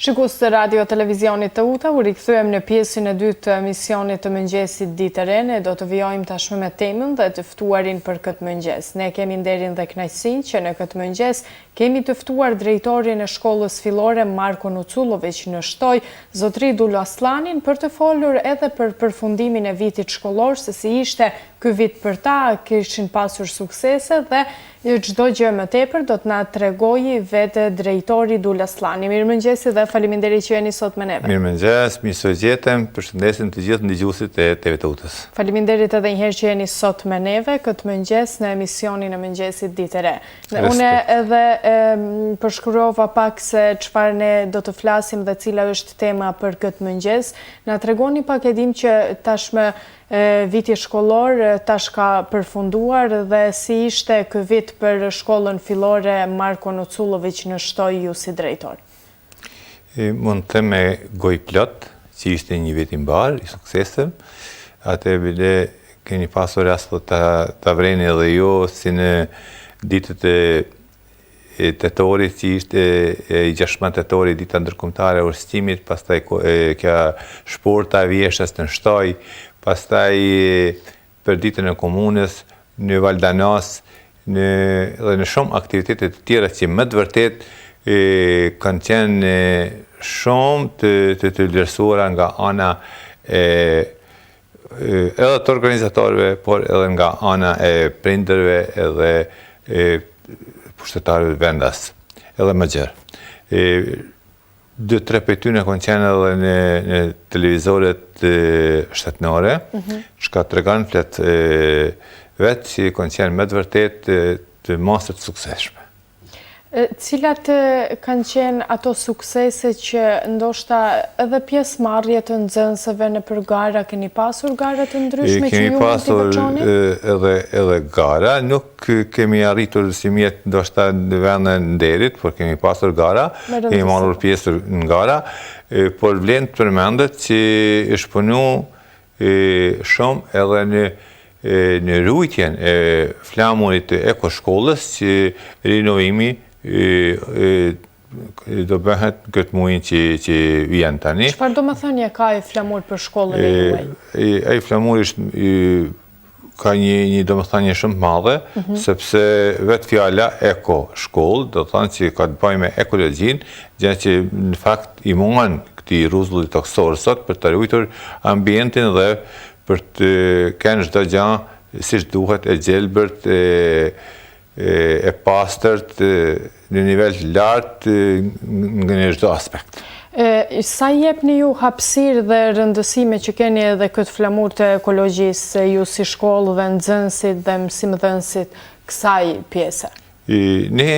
Shikues të radio televizionit të UTA, u rikthyem në pjesën e dytë të emisionit të mëngjesit Ditë e Re. Ne do të vijojmë tashmë me temën dhe të ftuarin për këtë mëngjes. Ne kemi nderin dhe kënaqësinë që në këtë mëngjes kemi të ftuar drejtorin e shkollës fillore Marko Nucullović në Shtoj, zotri Dulu Aslanin, për të folur edhe për përfundimin e vitit shkollor, se si ishte ky vit për ta, kishin pasur suksese dhe çdo gjë më tepër do të na tregojë vetë drejtori Dulu Aslani. Mirëmëngjes dhe faleminderit që jeni sot me neve. Mirëmëngjes, mirësogjetëm, përshëndesim të gjithë ndëgjuesit e TV të UTA-s. Faleminderit edhe një herë që jeni sot me neve këtë mëngjes në emisionin e mëngjesit Ditë e Re. Unë edhe përshkruova pak se çfarë ne do të flasim dhe cila është tema për këtë mëngjes. Na tregoni pak, e dim që tashmë viti shkollor tash ka përfunduar dhe si ishte ky vit për shkollën fillore Marko Nucullović në Shtoj, ju si drejtor? Mund të them me gojë plot që ishte një vit i mbar, i suksesshëm. Atë bile keni pasur rast ta vreni edhe ju si në ditët e tetorit, që ishte i 16 tetorit, dita ndërkombëtare e ushqimit, pastaj kja shporta e vjeshtës në Shtoj, pastaj për ditën e komunës në Valdanas, dhe në shumë aktivitete të tjera që më të vërtet kanë qenë shumë të vlerësuara nga ana edhe të organizatorëve, por edhe nga ana e prindërve edhe pushtetarëve vendas, edhe më gjerë. 2-3 për tyne kanë qenë edhe në televizoret shtetënore, që ka të reganë flet vetë që kanë qenë me të vërtet të masër të sukseshme. Cilat kanë qenë ato suksese që ndoshta edhe pjesëmarrje të nxënësve në për gara, keni pasur gara të ndryshme që ju mund t'i veçoni? Kemi pasur edhe gara, nuk kemi arritur si mjetë ndoshta në vendin nderit, por kemi pasur gara, kemi marrur pjesë në gara, por vlen të përmendet që është punu shumë edhe në rujtjen e flamurit të ekoshkollës, që rinovimi do bëhet këtë muajin që vjen tani. Çfarë do më thënie ka ai flamur për shkollën e juaj? Ai flamur ka një domethënie shumë të madhe, sepse vetë fjala eko shkollë do thonë që ka të bëjë me ekologjinë, gjë që në fakt i mungon këtij rruzulli toksor sot për të ruajtur ambientin dhe për të kënë çdo gjë siç duhet, e gjelbërt, e pastërt, në nivel të lartë në çdo aspekt. Sa jepni ju hapësirë dhe rëndësime që keni edhe këtë flamur të ekologjisë, ju si shkollë dhe nxënësit dhe mësimdhënësit kësaj pjese? Ne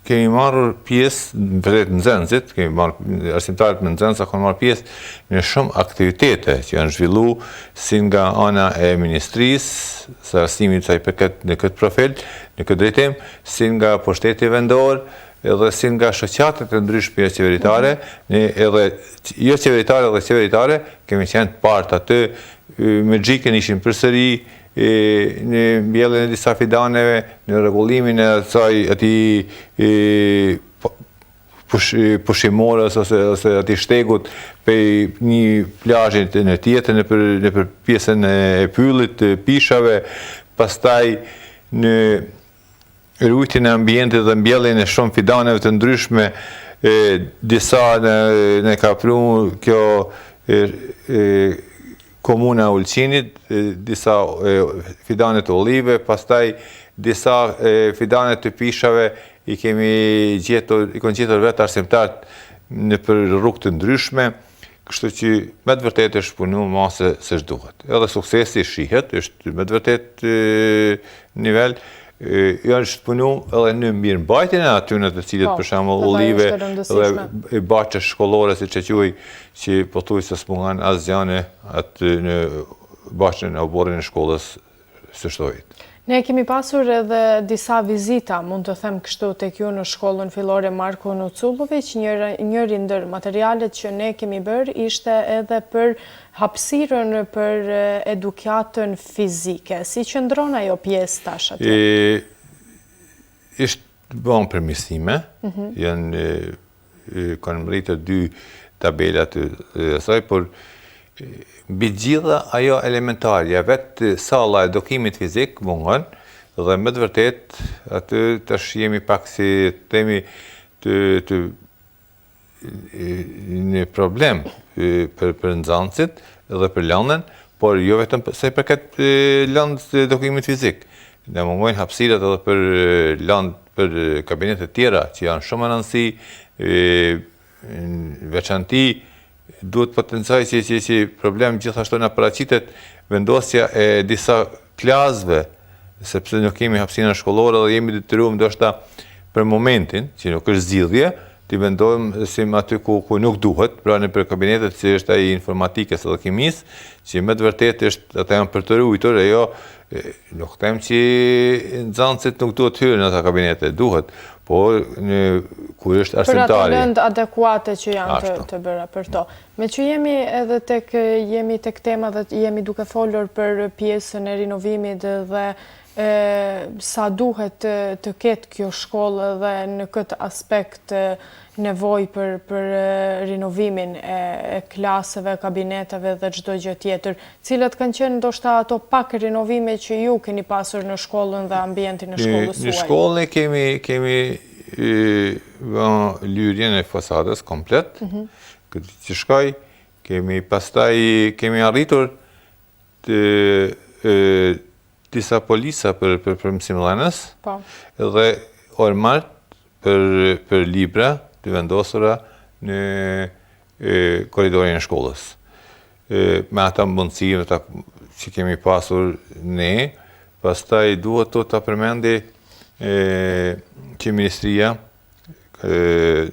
kemi marrur pjesë, vërtet nxënësit, kemi marrur arsimtarët me nxënësa kanë marrur pjesë në shumë aktivitete që janë zhvillu si nga ana e ministrisë së arsimit sa i përket në këtë profil, në këtë drejtim, si nga pushteti vendor, edhe si nga shoqatet e ndryshme qeveritare, edhe jo qeveritare dhe qeveritare, kemi qenë part aty, me xhikën ishim përsëri në mbjelljen e disa fidaneve, në rregullimin e atij pushimorës ose atij shtegut për një plazhi në tjetër nëpër pjesën e pyllit të pishave, pastaj në rujtjen e ambientit dhe mbjelljen e shumë fidaneve të ndryshme, disa në ka pru kjo komuna e Ulqinit, disa fidane të olive, pastaj disa fidane të pishave i kanë gjetur vetë arsimtarët nëpër rrugë të ndryshme, kështu që me të vërtet është punu masë se ç'duhet. Edhe suksesi shihet, është me të vërtet nivel, është punu edhe në mirëmbajtjen e atyre të cilët për shembull olive dhe baçe shkollore, siç e quaj, që pothuajse s'mungon asgjë aty në baçën e oborrin e shkollës së Shtojit. Ne kemi pasur edhe disa vizita, mund të them kështu, tek ju në shkollën fillore Marko Nucullović. Njëri ndër materialet që ne kemi bërë ishte edhe për hapësirën për edukatën fizike. Si qëndron ajo pjesë tash atje? Ishtë bën përmirësime, janë kanë mbërritur 2 tabelat të saj, por mbi gjitha ajo elementarja, vetë salla e edukimit fizik mungon, dhe me të vërtet aty tash jemi pak si themi një problem për nxënësit dhe për lëndën, por jo vetëm se përket lëndës të edukimit fizik. Ne mungojnë hapësirat edhe për lëndë për kabinetet tjera që janë shumë rëndësi, veçanti duhet potencoj që problem gjithashtu na paraqitet vendosja e disa klasëve, sepse nuk kemi hapësira shkollore dhe jemi detyruar ndoshta për momentin, që nuk është zgjidhje, të vendojmë si aty ku nuk duhet, pra në për kabinetet që është ai informatikës dhe kimisë, që me të vërtetë është ata janë për të ruajtur, e jo nuk them që nxënësit nuk duhet hyrë në ata kabinete, duhet, por kur është arsimtari. Për ato lëndë adekuate që janë të bëra për to. Me që jemi tek tema dhe jemi duke folur për pjesën e rinovimit dhe sa duhet të ketë kjo shkollë dhe në këtë aspekt nevoj për rinovimin e klaseve, kabineteve dhe çdo gjë tjetër. Cilat kanë qenë ndoshta ato pak rinovime që ju keni pasur në shkollën dhe ambientin e shkollës suaj? Në shkollën kemi lyrjen e fasadës komplet, këtë që shkoj, kemi arritur disa polisa për mësimdhënës dhe ormart për libra të vendosura në korridorin e shkollës. Me ata mundësi që kemi pasur ne, pastaj duhet të përmendi që Ministria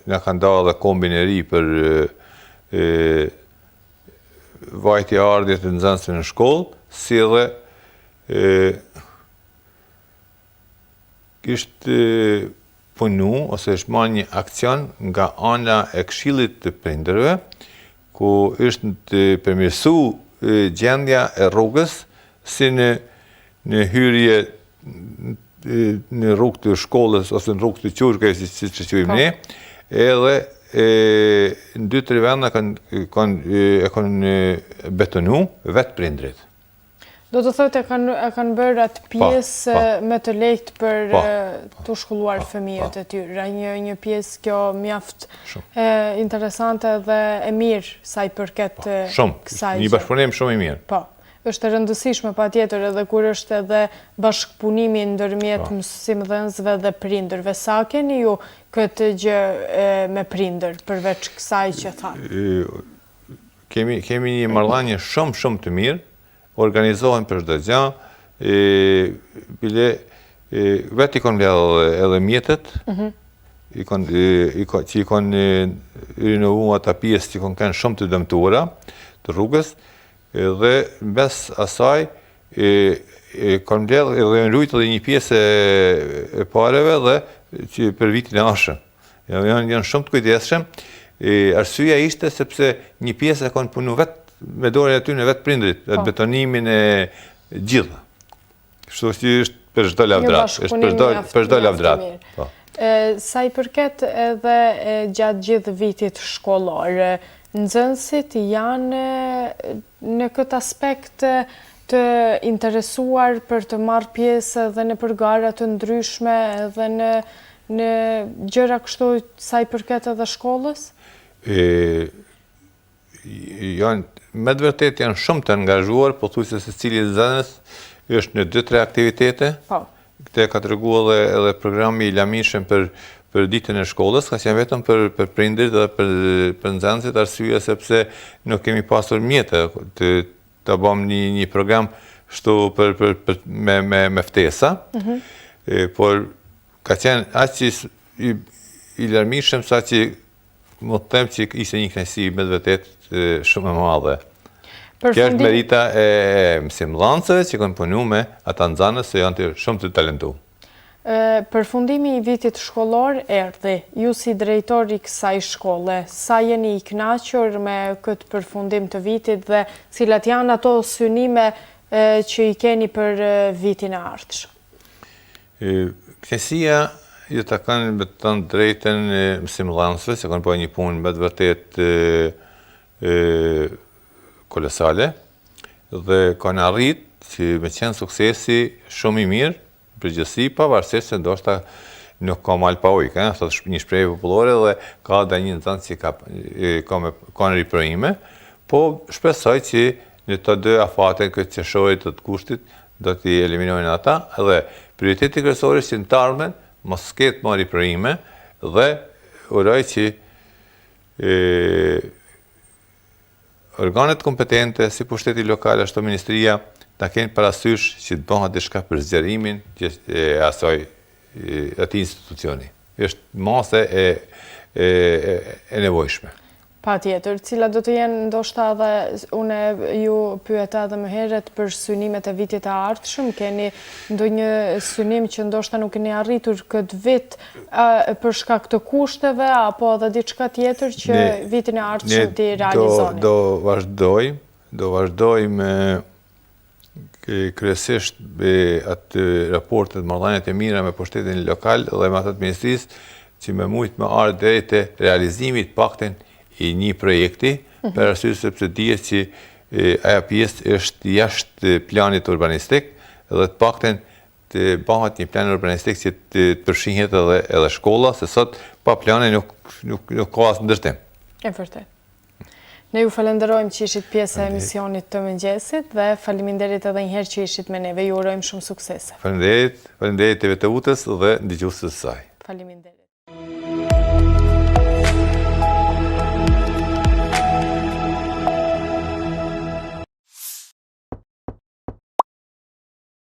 na ka ndalë dhe kombin e ri për vajtje ardhje të nxënësve në shkollë, si edhe është punu ose është marrë një aksion nga ana e Këshillit të Prindërve, ku është të përmirësu gjendja e rrugës si në hyrje në rrugë të shkollës ose në rrugë të Qurkës, si që quajmë ne, edhe në 2-3 vende e kanë betonu vetë prindrit. Do të thotë e kanë bërë atë pjesë me të lehtë për të shkolluar fëmijët e tyre. Një pjesë kjo mjaft interesante dhe e mirë sa i përket kësaj. Shumë, një bashkëpunim shumë i mirë. Po, është e rëndësishme patjetër edhe kur është edhe bashkëpunimi ndërmjet mësimdhënësve dhe prindërve. Sa keni ju këtë gjë me prindër përveç kësaj që thanë? Kemi një marrëdhënie shumë të mirë. Organizohen për çdo gjë, bile vetë i kanë edhe mjetet, që i kanë rinovuar ata pjesë që kanë shumë të dëmtuara të rrugës, dhe mes asaj kanë mbledhur edhe ruajtur edhe një pjesë e pareve dhe që për vitin e ardhshëm. Janë shumë të kujdesshëm. Arsyeja ishte sepse një pjesë e kanë punu vetë me dorën e tyre vetë prindrit, atë betonimin e gjitha. Kështu që është për çdo lavdrat, është për çdo lavdrat. Sa i përket edhe gjatë gjithë vitit shkollor, nxënësit janë në këtë aspekt të interesuar për të marrë pjesë edhe në gara të ndryshme edhe në gjëra kështu sa i përket edhe shkollës? Me të vërtet janë shumë të angazhuar, po thujse se cili nxënës është në 2-3 aktivitete. Këtë ka treguar edhe programi i lamishëm për ditën e shkollës, ka qenë vetëm për prindërit dhe për nxënësit, arsyeja sepse nuk kemi pasur mjete të bëjmë një program me ftesa, por ka qenë aq i larmishëm sa që më të them që ishte një kënaqësi me të vërtet shumë e madhe. Kjo është merita e mësimdhënësve që kanë punu me ata nxënës që janë shumë të talentuar. Përfundimi i vitit shkollor erdhi. Ju si drejtor i kësaj shkolle, sa jeni i kënaqur me këtë përfundim të vitit dhe cilat janë ato synime që i keni për vitin e ardhshëm? Kënaqësia ju të kanë me të në drejten mësimdhënësve, se kanë bëjë një punë me të vërtet kolosale, dhe kanë arrit që me qenë suksesi shumë i mirë, përgjithësi, pavarësisht se ndoshta nuk ka mal pa ujë, është një shprehje popullore dhe ka dhe një nxënës që ka në ripërime, po shpresoj që në të dy afate këtë qëshorit të kushtit do t'i eliminojnë ata, dhe prioriteti kryesor është që në të ardhmen mos ketë më ripërime dhe uroj që organet kompetente si pushteti lokal ashtu ministria ta kenë parasysh që të bëhet diçka për zgjerimin e atij institucioni. Është mase e nevojshme. Patjetër, cilat do të jenë ndoshta edhe unë ju pyeta edhe më herët për synimet e vitit të ardhshëm, keni ndonjë synim që ndoshta nuk keni arritur këtë vit për shkak të kushteve apo edhe diçka tjetër që vitin e ardhshëm t'i realizoni? Do vazhdojmë kryesisht atë raportet, marrëdhëniet e mira me pushtetin lokal dhe me ato të ministrisë, që me mujt me ardhë deri te realizimi të paktën i një projekti, për arsye sepse dihet që ajo pjesë është jashtë planit urbanistik dhe të paktën të bëhet një plan urbanistik që të përfshihet edhe shkolla, se sot pa plane nuk ka asnjë ndërtim. E vërtet. Ne ju falenderojmë që ishit pjesë e emisionit të mëngjesit dhe faleminderit edhe një herë që ishit me neve. Ju urojmë shumë suksese. Faleminderit TV të Utës dhe ndëgjuesve të saj. Faleminderit.